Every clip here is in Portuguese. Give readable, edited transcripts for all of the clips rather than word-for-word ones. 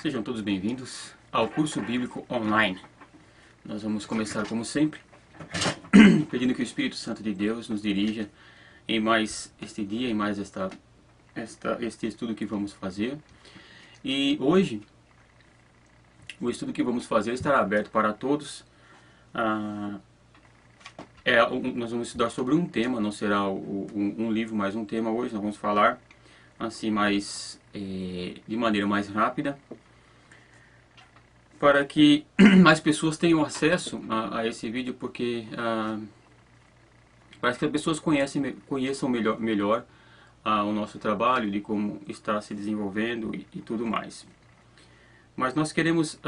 Sejam todos bem-vindos ao curso bíblico online. Nós vamos começar como sempre, pedindo que o Espírito Santo de Deus nos dirija em mais este dia, em mais este estudo que vamos fazer. E hoje, o estudo que vamos fazer estará aberto para todos. Nós vamos estudar sobre um tema, não será um livro, mas um tema hoje. Nós vamos falar assim de maneira mais rápida, para que mais pessoas tenham acesso a esse vídeo, porque parece que as pessoas conheçam melhor o nosso trabalho, de como está se desenvolvendo e tudo mais. Mas nós queremos,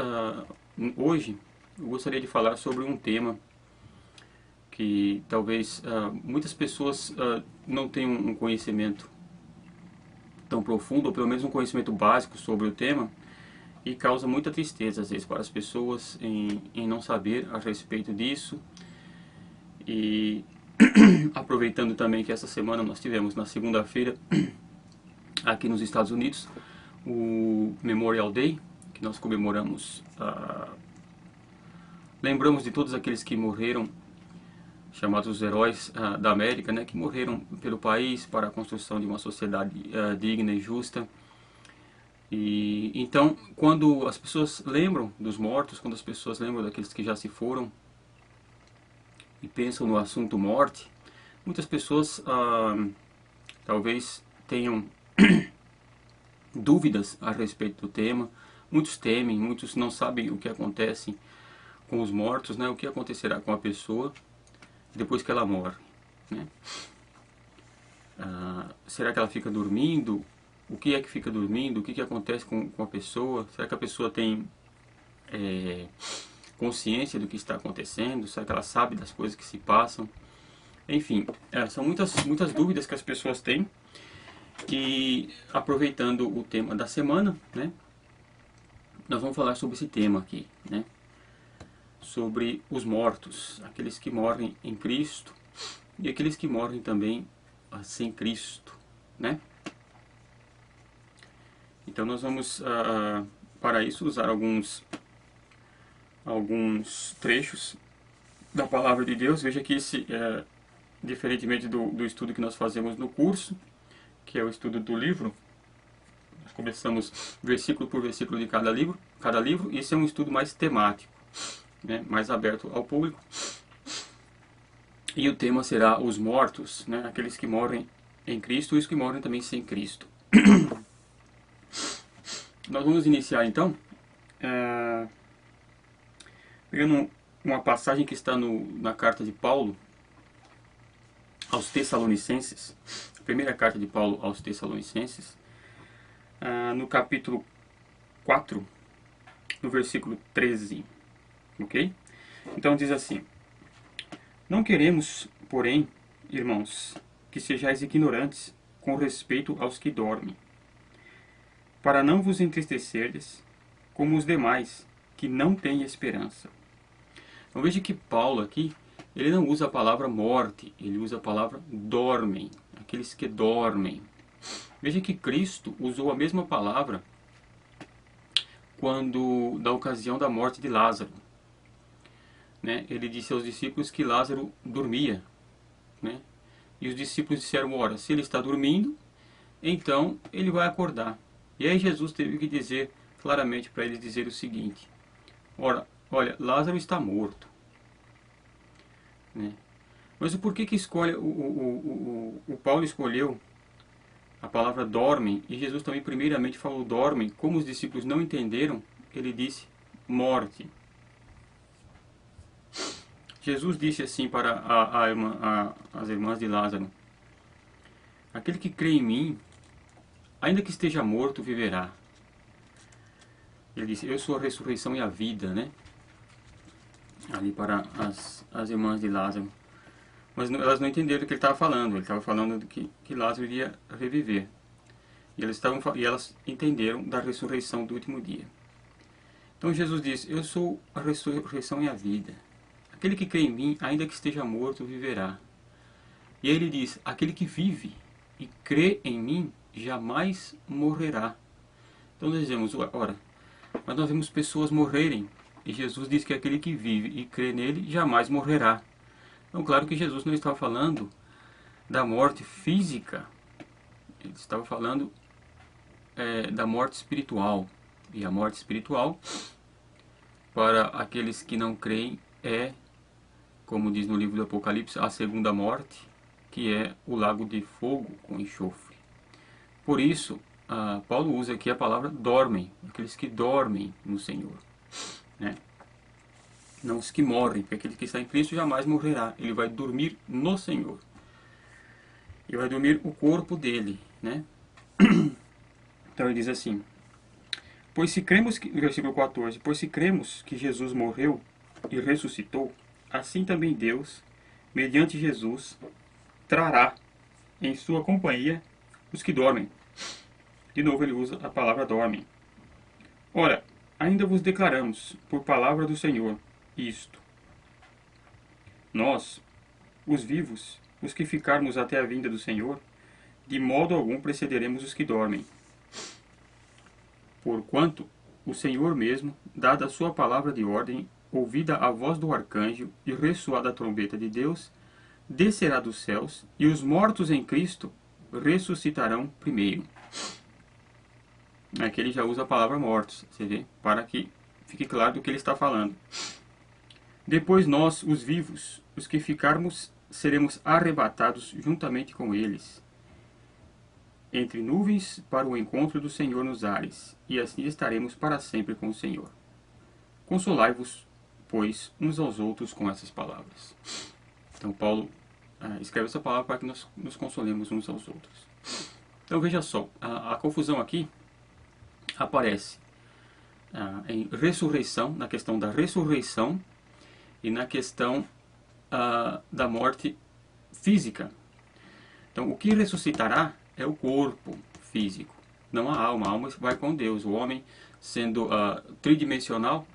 hoje, eu gostaria de falar sobre um tema que talvez muitas pessoas não tenham um conhecimento tão profundo, ou pelo menos um conhecimento básico sobre o tema, e causa muita tristeza às vezes para as pessoas em não saber a respeito disso. E aproveitando também que essa semana nós tivemos na segunda-feira aqui nos Estados Unidos o Memorial Day, que nós comemoramos, lembramos de todos aqueles que morreram, chamados os heróis da América, né, que morreram pelo país para a construção de uma sociedade digna e justa. E então, quando as pessoas lembram dos mortos, quando as pessoas lembram daqueles que já se foram e pensam no assunto morte, muitas pessoas talvez tenham dúvidas a respeito do tema. Muitos temem, muitos não sabem o que acontece com os mortos, né? O que acontecerá com a pessoa depois que ela morre, né? Será que ela fica dormindo? O que é que fica dormindo? O que acontece com a pessoa? Será que a pessoa tem consciência do que está acontecendo? Será que ela sabe das coisas que se passam? Enfim, são muitas dúvidas que as pessoas têm. E aproveitando o tema da semana, né, nós vamos falar sobre esse tema aqui, né, sobre os mortos, aqueles que morrem em Cristo e aqueles que morrem também sem Cristo, né? Então nós vamos, para isso, usar alguns trechos da Palavra de Deus. Veja que esse, diferentemente do estudo que nós fazemos no curso, que é o estudo do livro, nós começamos versículo por versículo de cada livro. Esse é um estudo mais temático, né, mais aberto ao público. E o tema será os mortos, né, aqueles que morrem em Cristo e os que morrem também sem Cristo. Nós vamos iniciar então pegando uma passagem que está na carta de Paulo aos Tessalonicenses, a primeira carta de Paulo aos Tessalonicenses, no capítulo 4, no versículo 13, ok? Então diz assim: não queremos, porém, irmãos, que sejais ignorantes com respeito aos que dormem, para não vos entristecerdes como os demais que não têm esperança. Então veja que Paulo aqui, ele não usa a palavra morte, ele usa a palavra dormem, aqueles que dormem. Veja que Cristo usou a mesma palavra da ocasião da morte de Lázaro, né? Ele disse aos discípulos que Lázaro dormia, né? E os discípulos disseram: ora, se ele está dormindo, então ele vai acordar. E aí Jesus teve que dizer claramente para eles dizer o seguinte: olha, Lázaro está morto, né? Mas o porquê que o Paulo escolheu a palavra dormem, e Jesus também primeiramente falou dormem, como os discípulos não entenderam, ele disse morte. Jesus disse assim para as irmãs de Lázaro: aquele que crê em mim, ainda que esteja morto, viverá. Ele disse: eu sou a ressurreição e a vida, né? Ali para as irmãs de Lázaro. Mas elas não entenderam o que ele estava falando. Ele estava falando de que Lázaro iria reviver. E elas entenderam da ressurreição do último dia. Então Jesus disse: eu sou a ressurreição e a vida. Aquele que crê em mim, ainda que esteja morto, viverá. E aí ele diz: aquele que vive e crê em mim, jamais morrerá. Então nós dizemos: ora, Mas nós vemos pessoas morrerem. E Jesus diz que aquele que vive e crê nele jamais morrerá. Então, claro que Jesus não estava falando da morte física. Ele estava falando da morte espiritual. E a morte espiritual, para aqueles que não creem, como diz no livro do Apocalipse, a segunda morte, que é o lago de fogo com enxofre. Por isso, Paulo usa aqui a palavra dormem, aqueles que dormem no Senhor, né? Não os que morrem, porque aquele que está em Cristo jamais morrerá, ele vai dormir no Senhor. E vai dormir o corpo dele, né? Então ele diz assim, pois se cremos que, versículo 14, pois se cremos que Jesus morreu e ressuscitou, assim também Deus, mediante Jesus, trará em sua companhia os que dormem. De novo ele usa a palavra dormem. Ora, ainda vos declaramos, por palavra do Senhor, isto. Nós, os vivos, os que ficarmos até a vinda do Senhor, de modo algum precederemos os que dormem. Porquanto o Senhor mesmo, dada a sua palavra de ordem, ouvida a voz do arcanjo e ressoada a trombeta de Deus, descerá dos céus, e os mortos em Cristo ressuscitarão primeiro. Aqui ele já usa a palavra mortos, você vê, para que fique claro do que ele está falando. Depois nós, os vivos, os que ficarmos, seremos arrebatados juntamente com eles, entre nuvens para o encontro do Senhor nos ares, e assim estaremos para sempre com o Senhor. Consolai-vos, pois, uns aos outros com essas palavras. Então Paulo escreve essa palavra para que nós nos consolemos uns aos outros. Então veja só, a confusão aqui aparece em ressurreição, na questão da ressurreição e na questão da morte física. Então o que ressuscitará é o corpo físico, não a alma. A alma vai com Deus. O homem, sendo tridimensional,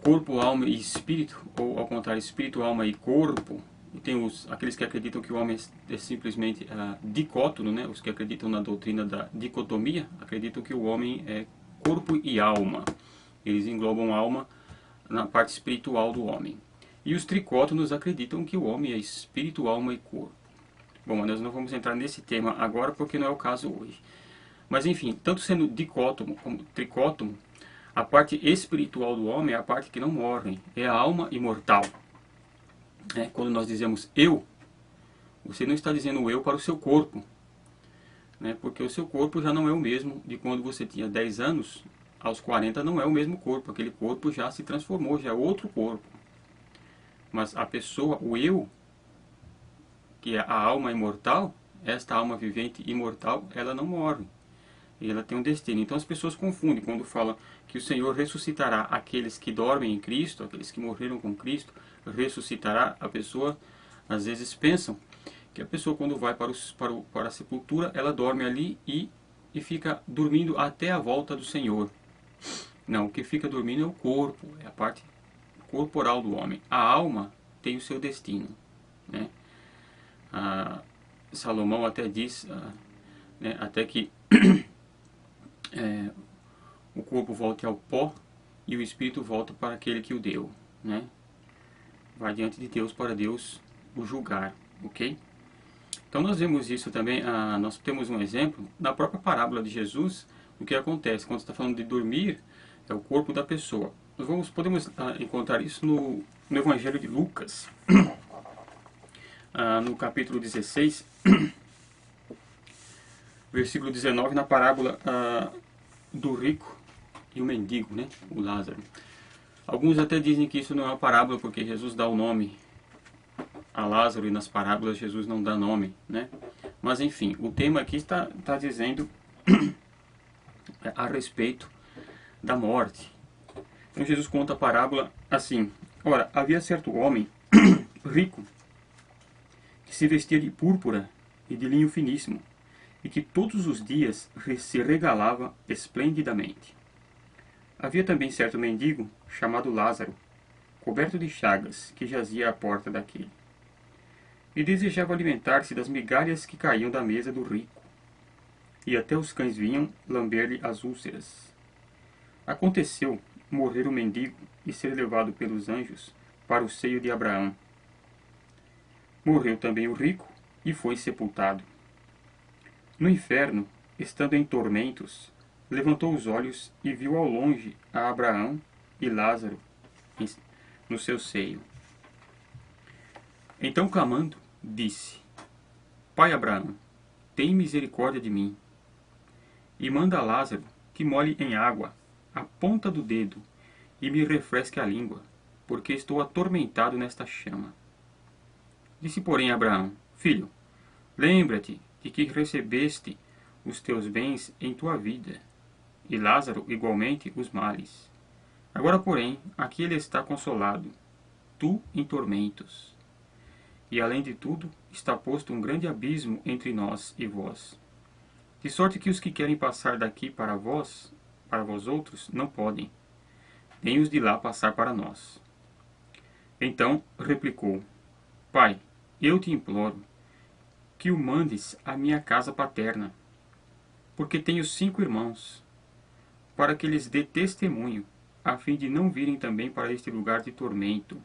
corpo, alma e espírito, ou ao contrário, espírito, alma e corpo. E tem aqueles que acreditam que o homem é simplesmente dicótono, né? Os que acreditam na doutrina da dicotomia, acreditam que o homem é corpo e alma. Eles englobam a alma na parte espiritual do homem. E os tricótonos acreditam que o homem é espírito, alma e corpo. Bom, mas nós não vamos entrar nesse tema agora porque não é o caso hoje. Mas enfim, tanto sendo dicótomo como tricótomo, a parte espiritual do homem é a parte que não morre, é a alma imortal. Quando nós dizemos eu, você não está dizendo eu para o seu corpo, né? Porque o seu corpo já não é o mesmo de quando você tinha 10 anos, aos 40 não é o mesmo corpo, aquele corpo já se transformou, já é outro corpo. Mas a pessoa, o eu, que é a alma imortal, esta alma vivente imortal, ela não morre. E ela tem um destino. Então as pessoas confundem quando falam que o Senhor ressuscitará aqueles que dormem em Cristo, aqueles que morreram com Cristo, ressuscitará. A pessoa, às vezes, pensam que a pessoa, quando vai para a sepultura, ela dorme ali e fica dormindo até a volta do Senhor. Não, o que fica dormindo é o corpo, é a parte corporal do homem. A alma tem o seu destino, né? Salomão até diz, né, até que o corpo volte ao pó e o espírito volta para aquele que o deu, né? Vai diante de Deus para Deus o julgar, ok? Então nós vemos isso também, nós temos um exemplo na própria parábola de Jesus, o que acontece quando está falando de dormir, é o corpo da pessoa. Nós podemos encontrar isso no Evangelho de Lucas, no capítulo 16, versículo 19, na parábola do rico e o mendigo, né? O Lázaro. Alguns até dizem que isso não é uma parábola porque Jesus dá o nome a Lázaro e nas parábolas Jesus não dá nome, né? Mas enfim, o tema aqui está dizendo a respeito da morte. Então Jesus conta a parábola assim: ora, havia certo homem rico que se vestia de púrpura e de linho finíssimo e que todos os dias se regalava esplendidamente. Havia também certo mendigo chamado Lázaro, coberto de chagas, que jazia à porta daquele e desejava alimentar-se das migalhas que caíam da mesa do rico, e até os cães vinham lamber-lhe as úlceras. Aconteceu morrer o mendigo e ser levado pelos anjos para o seio de Abraão. Morreu também o rico e foi sepultado. No inferno, estando em tormentos, levantou os olhos e viu ao longe a Abraão e Lázaro no seu seio. Então, clamando, disse: Pai Abraão, tem misericórdia de mim, e manda Lázaro que molhe em água a ponta do dedo e me refresque a língua, porque estou atormentado nesta chama. Disse, porém, Abraão: Filho, lembra-te de que recebeste os teus bens em tua vida, e Lázaro igualmente os males. Agora, porém, aqui ele está consolado, tu em tormentos. E além de tudo, está posto um grande abismo entre nós e vós. De sorte que os que querem passar daqui para vós outros, não podem, nem os de lá passar para nós. Então replicou: Pai, eu te imploro que o mandes à minha casa paterna, porque tenho 5 irmãos, para que lhes dê testemunho, a fim de não virem também para este lugar de tormento.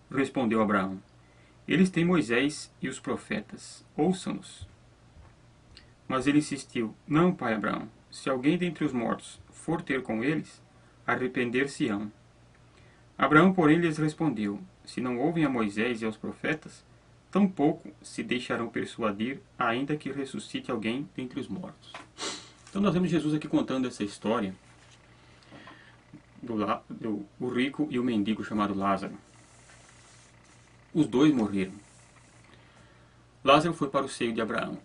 Respondeu Abraão: Eles têm Moisés e os profetas, ouçam-nos. Mas ele insistiu: Não, pai Abraão, se alguém dentre os mortos for ter com eles, arrepender-se-ão. Abraão, porém, lhes respondeu: Se não ouvem a Moisés e aos profetas, tampouco se deixarão persuadir, ainda que ressuscite alguém dentre os mortos. Então nós vemos Jesus aqui contando essa história do rico e o mendigo chamado Lázaro. Os dois morreram. Lázaro foi para o seio de Abraão.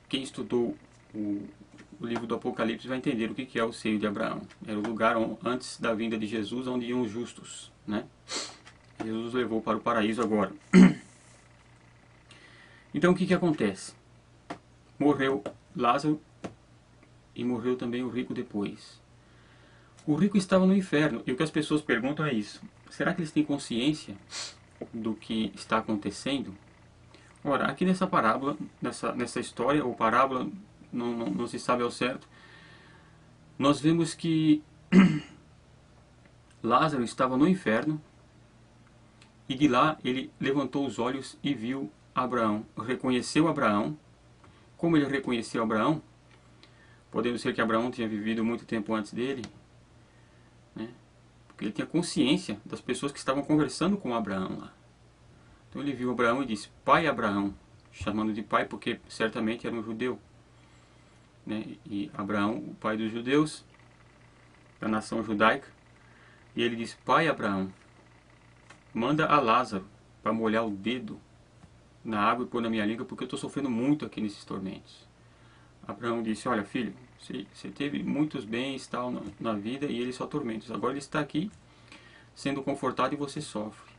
Quem estudou o livro do Apocalipse vai entender o que é o seio de Abraão. Era o lugar antes da vinda de Jesus, onde iam os justos, né? Jesus levou para o paraíso agora. Então o que acontece? Morreu Lázaro e morreu também o rico depois. O rico estava no inferno, e o que as pessoas perguntam é isso: será que eles têm consciência do que está acontecendo? Ora, aqui nessa parábola, nessa história ou parábola, não se sabe ao certo, nós vemos que Lázaro estava no inferno, e de lá ele levantou os olhos e viu Abraão, reconheceu Abraão. Como ele reconheceu Abraão? Podemos ser que Abraão tinha vivido muito tempo antes dele, né? Porque ele tinha consciência das pessoas que estavam conversando com Abraão lá. Então ele viu Abraão e disse: Pai Abraão, chamando de pai porque certamente era um judeu, né? E Abraão, o pai dos judeus, da nação judaica. E ele disse: Pai Abraão, manda a Lázaro para molhar o dedo na água e pôr na minha língua, porque eu estou sofrendo muito aqui nesses tormentos. Abraão disse: Olha, filho, você teve muitos bens tal na vida e ele só tormentos. Agora ele está aqui sendo confortado e você sofre.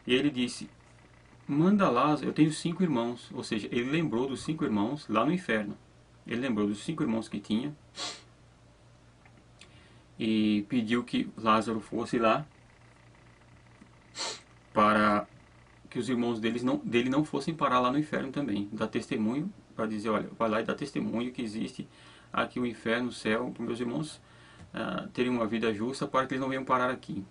E ele disse: Manda Lázaro, eu tenho 5 irmãos. Ou seja, ele lembrou dos 5 irmãos lá no inferno. Ele lembrou dos 5 irmãos que tinha e pediu que Lázaro fosse lá para que os irmãos dele não fossem parar lá no inferno também. Dar testemunho, para dizer: olha, vai lá e dá testemunho que existe aqui o inferno, o céu, para meus irmãos terem uma vida justa, para que eles não venham parar aqui.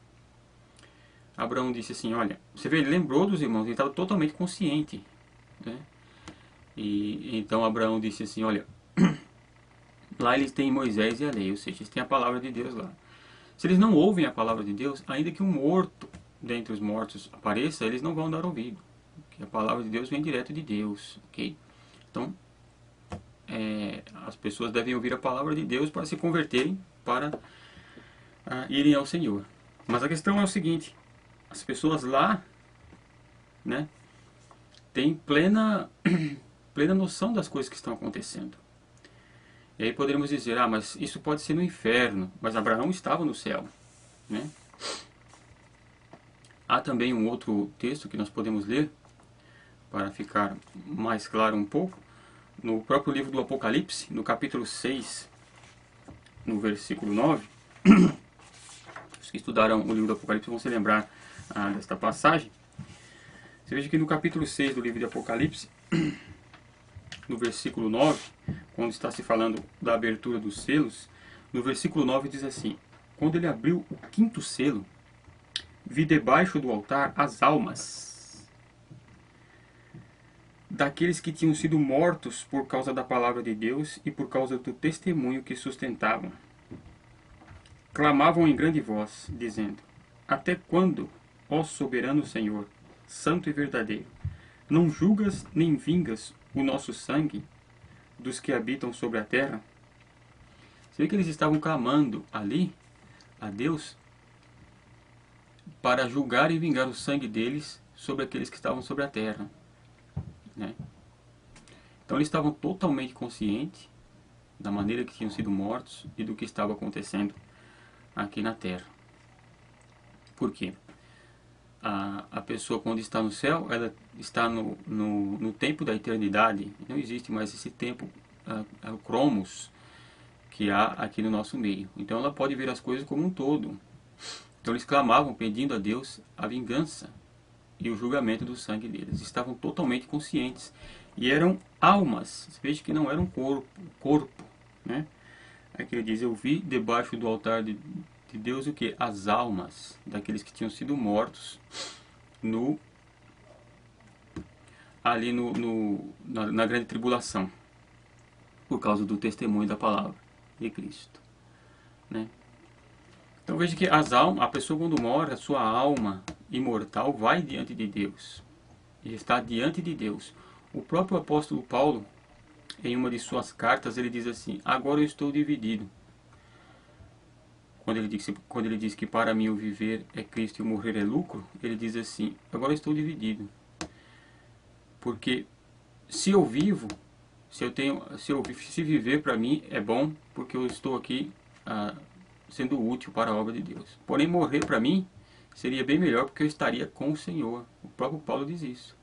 Abraão disse assim: olha, você vê, ele lembrou dos irmãos, ele estava totalmente consciente, né? E então Abraão disse assim: olha, lá eles têm Moisés e a lei, ou seja, eles têm a palavra de Deus lá. Se eles não ouvem a palavra de Deus, ainda que um morto dentre os mortos apareça, eles não vão dar ouvido, porque a palavra de Deus vem direto de Deus, ok? Então, as pessoas devem ouvir a palavra de Deus para se converterem, para irem ao Senhor. Mas a questão é o seguinte: as pessoas lá, né, têm plena noção das coisas que estão acontecendo. E aí poderíamos dizer: ah, mas isso pode ser no inferno. Mas Abraão estava no céu, né? Há também um outro texto que nós podemos ler, para ficar mais claro um pouco, no próprio livro do Apocalipse, no capítulo 6, no versículo 9. Os que estudaram o livro do Apocalipse vão se lembrar desta passagem. Você veja que no capítulo 6 do livro de Apocalipse, no versículo 9, quando está se falando da abertura dos selos, no versículo 9 diz assim: quando ele abriu o quinto selo, vi debaixo do altar as almas daqueles que tinham sido mortos por causa da palavra de Deus e por causa do testemunho que sustentavam. Clamavam em grande voz, dizendo: até quando, ó soberano Senhor, santo e verdadeiro, não julgas nem vingas o nosso sangue dos que habitam sobre a terra? Você vê que eles estavam clamando ali a Deus para julgar e vingar o sangue deles sobre aqueles que estavam sobre a terra, né? Então eles estavam totalmente conscientes da maneira que tinham sido mortos e do que estava acontecendo aqui na terra. Por quê? A pessoa, quando está no céu, ela está no tempo da eternidade. Não existe mais esse tempo, o cromos, que há aqui no nosso meio. Então ela pode ver as coisas como um todo. Então eles clamavam, pedindo a Deus a vingança e o julgamento do sangue deles. Estavam totalmente conscientes. E eram almas. Veja que não era um corpo, né? Aqui ele diz: eu vi debaixo do altar de Deus o que? As almas daqueles que tinham sido mortos ali na grande tribulação, por causa do testemunho da palavra de Cristo, né? Então veja que a pessoa, quando morre, a sua alma imortal vai diante de Deus, e está diante de Deus. O próprio apóstolo Paulo, em uma de suas cartas, ele diz assim: agora eu estou dividido. Quando ele diz que para mim o viver é Cristo e o morrer é lucro, ele diz assim: agora eu estou dividido. Porque se eu vivo, se viver para mim é bom, porque eu estou aqui sendo útil para a obra de Deus. Porém, morrer para mim seria bem melhor, porque eu estaria com o Senhor. O próprio Paulo diz isso.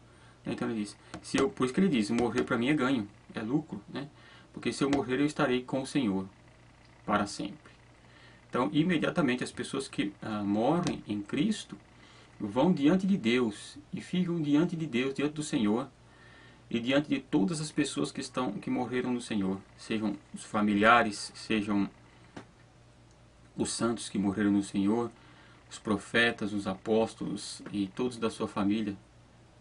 Então ele diz, por isso que ele diz: morrer para mim é ganho, é lucro, né? Porque se eu morrer, eu estarei com o Senhor para sempre. Então, imediatamente, as pessoas que morrem em Cristo vão diante de Deus e ficam diante de Deus, diante do Senhor, e diante de todas as pessoas que morreram no Senhor, sejam os familiares, sejam os santos que morreram no Senhor, os profetas, os apóstolos e todos da sua família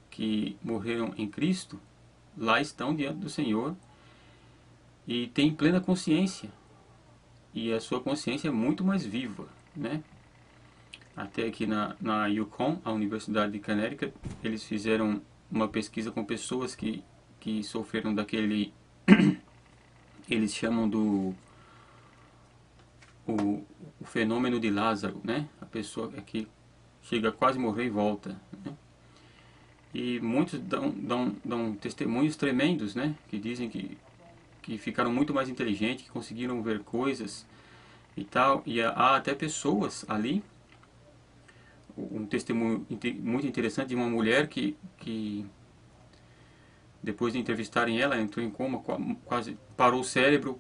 que morreram em Cristo, lá estão diante do Senhor e têm plena consciência. E a sua consciência é muito mais viva, né? Até aqui na Yukon, a Universidade de Connecticut, eles fizeram uma pesquisa com pessoas que sofreram daquele... eles chamam o fenômeno de Lázaro, né? A pessoa que chega a quase morrer e volta, né? E muitos dão testemunhos tremendos, né? Que dizem que ficaram muito mais inteligentes, que conseguiram ver coisas e tal. E há até pessoas ali, um testemunho muito interessante de uma mulher que depois de entrevistarem ela, entrou em coma, quase parou o cérebro,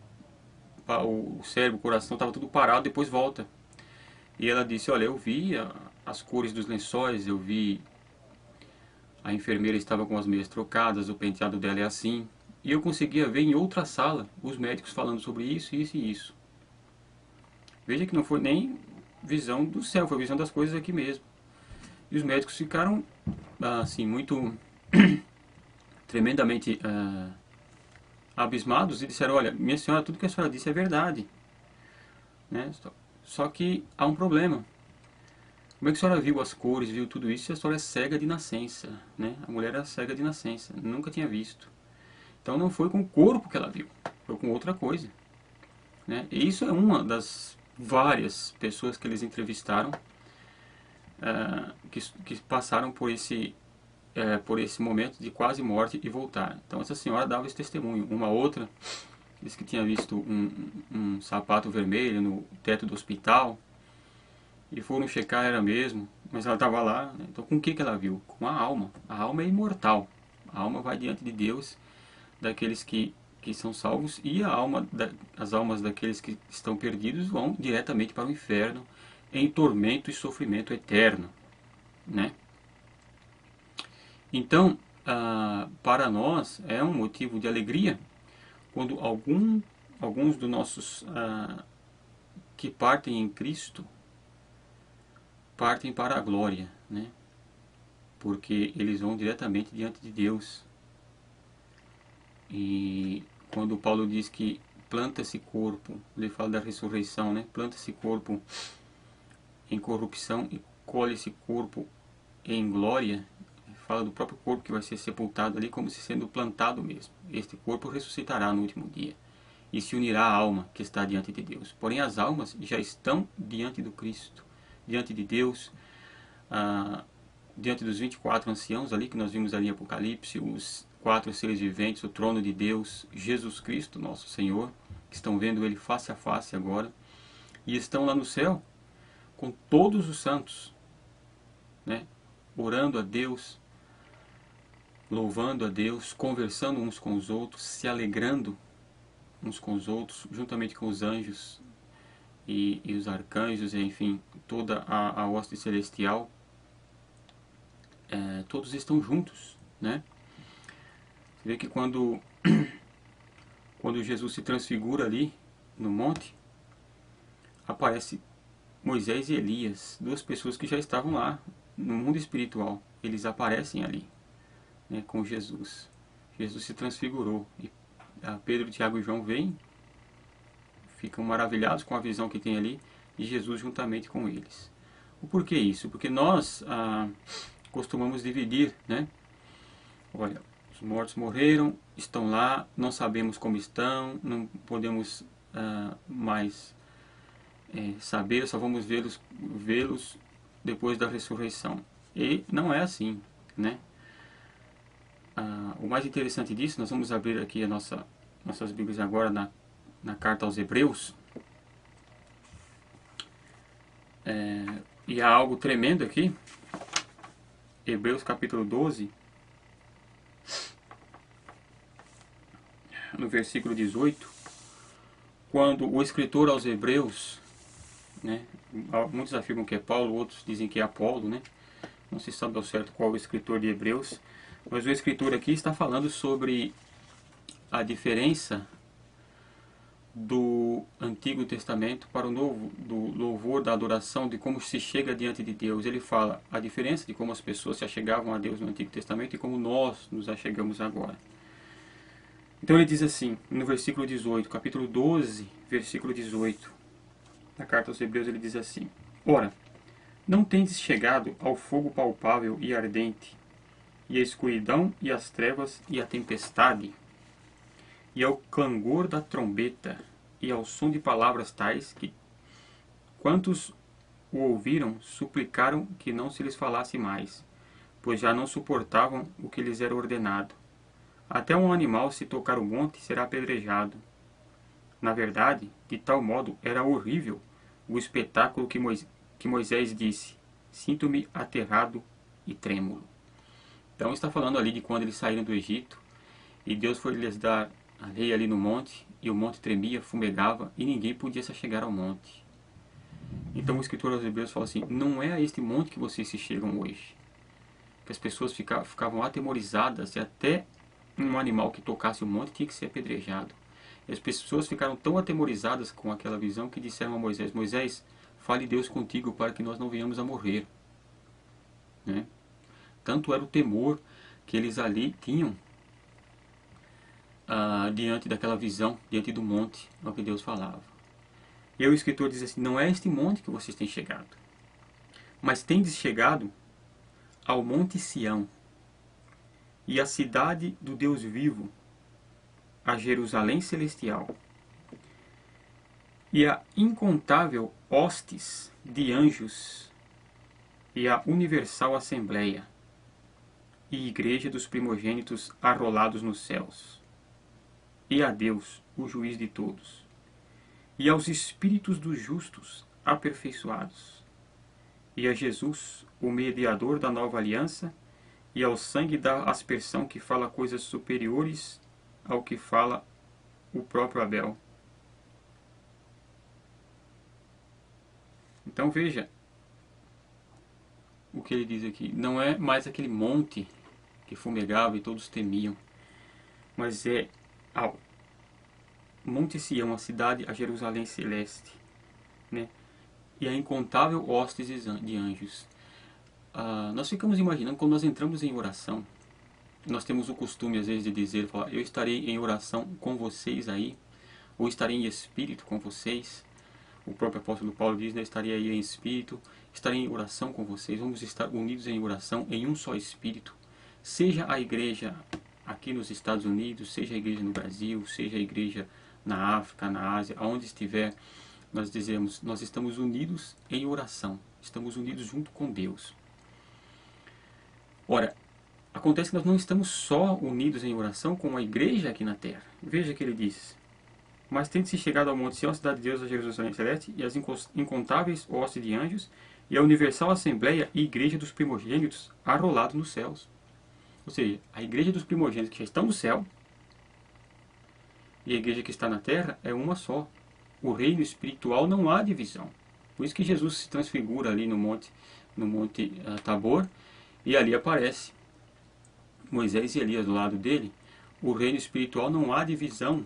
o coração estava tudo parado, depois volta. E ela disse: olha, eu vi as cores dos lençóis, eu vi a enfermeira estava com as meias trocadas, o penteado dela é assim. E eu conseguia ver em outra sala os médicos falando sobre isso, isso e isso. Veja que não foi nem visão do céu, foi visão das coisas aqui mesmo. E os médicos ficaram, assim, muito tremendamente abismados e disseram: olha, minha senhora, tudo que a senhora disse é verdade, né? Só que há um problema. Como é que a senhora viu as cores, viu tudo isso, se a senhora é cega de nascença, né? A mulher era cega de nascença, nunca tinha visto. Então não foi com o corpo que ela viu, foi com outra coisa, né? E isso é uma das várias pessoas que eles entrevistaram, que passaram por esse momento de quase morte e voltaram. Então essa senhora dava esse testemunho. Uma outra disse que tinha visto um sapato vermelho no teto do hospital, e foram checar, era mesmo, mas ela estava lá, né? Então com o que ela viu? Com a alma. A alma é imortal. A alma vai diante de Deus, daqueles que são salvos, e as almas daqueles que estão perdidos vão diretamente para o inferno, em tormento e sofrimento eterno, né? Então, para nós é um motivo de alegria quando alguns dos nossos que partem em Cristo partem para a glória, né? Porque eles vão diretamente diante de Deus. E quando Paulo diz que planta esse corpo, ele fala da ressurreição, né? Planta esse corpo em corrupção e colhe esse corpo em glória. Fala do próprio corpo que vai ser sepultado ali como se sendo plantado mesmo. Este corpo ressuscitará no último dia e se unirá à alma que está diante de Deus. Porém as almas já estão diante do Cristo, diante de Deus, diante dos 24 anciãos ali que nós vimos ali em Apocalipse, os 4 seres viventes, o trono de Deus, Jesus Cristo, nosso Senhor, que estão vendo Ele face a face agora, e estão lá no céu com todos os santos, né, orando a Deus, louvando a Deus, conversando uns com os outros, se alegrando uns com os outros, juntamente com os anjos e os arcanjos, e, enfim, toda a hoste celestial. Todos estão juntos, né? Você vê que quando Jesus se transfigura ali no monte, aparece Moisés e Elias, duas pessoas que já estavam lá no mundo espiritual. Eles aparecem ali, né, com Jesus. Jesus se transfigurou e Pedro, Tiago e João vêm, ficam maravilhados com a visão que tem ali e Jesus juntamente com eles. O porquê isso? Porque nós costumamos dividir, né? Olha, os mortos morreram, estão lá, não sabemos como estão, não podemos mais saber, só vamos vê-los depois da ressurreição. E não é assim, né? O mais interessante disso, nós vamos abrir aqui nossas Bíblias agora na carta aos Hebreus. E há algo tremendo aqui. Hebreus capítulo 12, no versículo 18, quando o escritor aos Hebreus, né, muitos afirmam que é Paulo, outros dizem que é Apolo, né? Não se sabe ao certo qual é o escritor de Hebreus, mas o escritor aqui está falando sobre a diferença do Antigo Testamento para o Novo, do louvor, da adoração, de como se chega diante de Deus. Ele fala a diferença de como as pessoas se achegavam a Deus no Antigo Testamento e como nós nos achegamos agora. Então ele diz assim, no versículo 18, capítulo 12, versículo 18, da carta aos Hebreus, ele diz assim: Ora, não tendes chegado ao fogo palpável e ardente, e a escuridão e as trevas e a tempestade, e ao clangor da trombeta, e ao som de palavras tais que, quantos o ouviram, suplicaram que não se lhes falasse mais, pois já não suportavam o que lhes era ordenado. Até um animal, se tocar o monte, será apedrejado. Na verdade, de tal modo era horrível o espetáculo que Moisés disse: Sinto-me aterrado e trêmulo. Então está falando ali de quando eles saíram do Egito e Deus foi lhes dar a lei ali no monte, e o monte tremia, fumegava e ninguém podia se chegar ao monte. Então o escritor aos Hebreus fala assim: não é a este monte que vocês se chegam hoje. Que as pessoas ficavam atemorizadas e até um animal que tocasse o monte tinha que ser apedrejado. E as pessoas ficaram tão atemorizadas com aquela visão que disseram a Moisés: Moisés, fale Deus contigo para que nós não venhamos a morrer. Né? Tanto era o temor que eles ali tinham diante daquela visão, diante do monte, ao que Deus falava. E o escritor diz assim: não é este monte que vocês têm chegado, mas tendes chegado ao monte Sião, e à cidade do Deus vivo, a Jerusalém celestial, e a incontável hostes de anjos, e a universal assembleia, e igreja dos primogênitos arrolados nos céus, e a Deus, o juiz de todos, e aos espíritos dos justos aperfeiçoados, e a Jesus, o mediador da nova aliança, e ao sangue da aspersão que fala coisas superiores ao que fala o próprio Abel. Então veja o que ele diz aqui. Não é mais aquele monte que fumegava e todos temiam. Mas é ao Monte Sião, a cidade, a Jerusalém celeste, né? E a incontável hostes de anjos. Nós ficamos imaginando, quando nós entramos em oração, nós temos o costume às vezes de dizer, falar, eu estarei em oração com vocês aí, ou estarei em espírito com vocês. O próprio apóstolo Paulo diz, né, estarei aí em espírito, estarei em oração com vocês, vamos estar unidos em oração, em um só espírito. Seja a igreja aqui nos Estados Unidos, seja a igreja no Brasil, seja a igreja na África, na Ásia, aonde estiver, nós dizemos, nós estamos unidos em oração, estamos unidos junto com Deus. Ora, acontece que nós não estamos só unidos em oração com a igreja aqui na terra. Veja que ele diz, mas tendo-se chegado ao Monte Sião, a cidade de Deus, a Jerusalém celeste, e as incontáveis hostes de anjos, e a universal assembleia e igreja dos primogênitos arrolados nos céus. Ou seja, a igreja dos primogênitos que já estão no céu, e a igreja que está na terra é uma só. O reino espiritual não há divisão. Por isso que Jesus se transfigura ali no monte Tabor, e ali aparece Moisés e Elias do lado dele. O reino espiritual não há divisão.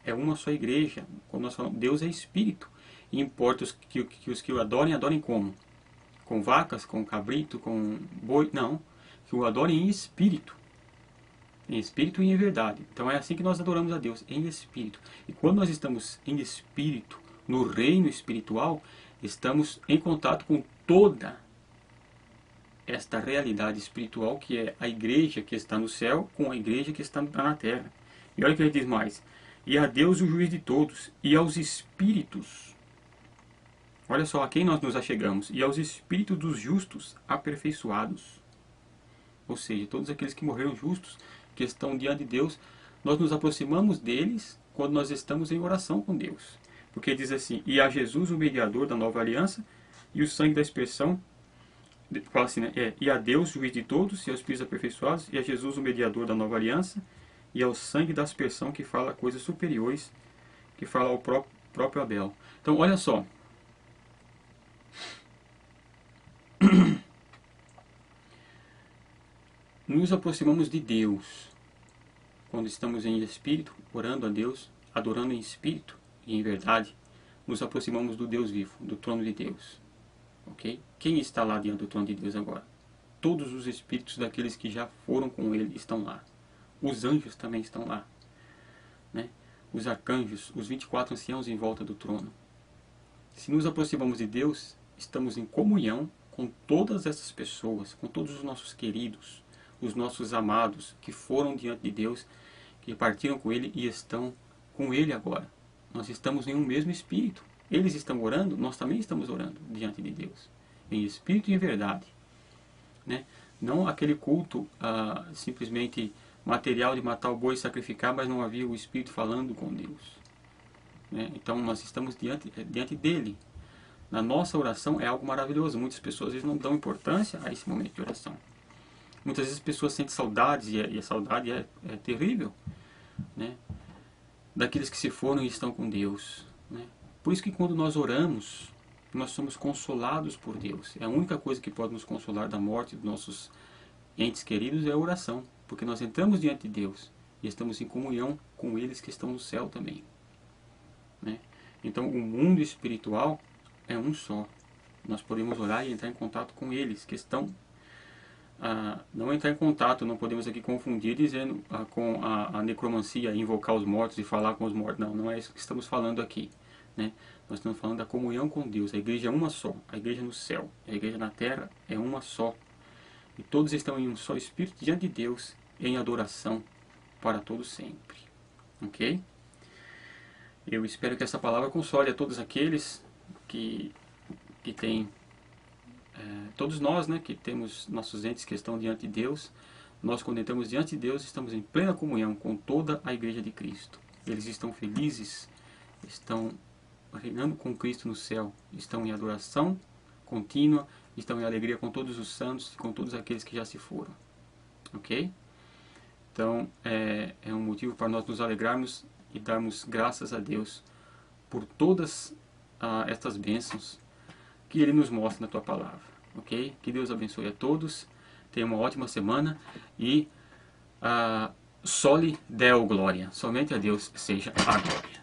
É uma só igreja. Quando nós falamos, Deus é espírito. E importa que os que o adorem, adorem como? Com vacas, com cabrito, com boi? Não. Que o adorem em espírito. Em espírito e em verdade. Então é assim que nós adoramos a Deus, em espírito. E quando nós estamos em espírito, no reino espiritual, estamos em contato com toda esta realidade espiritual que é a igreja que está no céu com a igreja que está na terra. E olha o que ele diz mais. E a Deus o juiz de todos, e aos espíritos. Olha só, a quem nós nos achegamos. E aos espíritos dos justos aperfeiçoados. Ou seja, todos aqueles que morreram justos, que estão diante de Deus, nós nos aproximamos deles quando nós estamos em oração com Deus. Porque diz assim, e a Jesus o mediador da nova aliança, e o sangue da expiação, fala assim, né? E a Deus, juiz de todos, e aos espíritos aperfeiçoados, e a Jesus o mediador da nova aliança, e ao sangue da aspersão que fala coisas superiores, que fala ao próprio Abel. Então, olha só. Nos aproximamos de Deus quando estamos em espírito, orando a Deus, adorando em espírito e em verdade. Nos aproximamos do Deus vivo, do trono de Deus. Ok? Quem está lá diante do trono de Deus agora? Todos os espíritos daqueles que já foram com ele estão lá. Os anjos também estão lá, né? Os arcanjos, os 24 anciãos em volta do trono. Se nos aproximamos de Deus, estamos em comunhão com todas essas pessoas, com todos os nossos queridos, os nossos amados que foram diante de Deus, que partiram com ele e estão com ele agora. Nós estamos em um mesmo espírito. Eles estão orando, nós também estamos orando diante de Deus, em espírito e em verdade, né? Não aquele culto simplesmente material de matar o boi e sacrificar, mas não havia o Espírito falando com Deus, né? Então nós estamos diante dele. Na nossa oração é algo maravilhoso. Muitas pessoas às vezes não dão importância a esse momento de oração. Muitas vezes as pessoas sentem saudades, e a saudade é terrível, né? Daqueles que se foram e estão com Deus, né? Por isso que quando nós oramos, nós somos consolados por Deus. É a única coisa que pode nos consolar da morte dos nossos entes queridos é a oração. Porque nós entramos diante de Deus e estamos em comunhão com eles que estão no céu também, né? Então o mundo espiritual é um só. Nós podemos orar e entrar em contato com eles que estão... não entrar em contato, não podemos aqui confundir dizendo com a necromancia, invocar os mortos e falar com os mortos. Não, não é isso que estamos falando aqui, né? Nós estamos falando da comunhão com Deus. A igreja é uma só. A igreja no céu, a igreja na terra é uma só. E todos estão em um só espírito diante de Deus, em adoração para todos sempre. Ok? Eu espero que essa palavra console a todos aqueles que têm, todos nós, né, que temos nossos entes que estão diante de Deus. Nós, quando entramos diante de Deus, estamos em plena comunhão com toda a igreja de Cristo. Eles estão felizes, estão reinando com Cristo no céu, estão em adoração contínua, estão em alegria com todos os santos e com todos aqueles que já se foram. Ok? Então, é um motivo para nós nos alegrarmos e darmos graças a Deus por todas estas bênçãos que Ele nos mostra na Tua Palavra. Ok? Que Deus abençoe a todos, tenha uma ótima semana e Soli Deo Glória, somente a Deus seja a glória.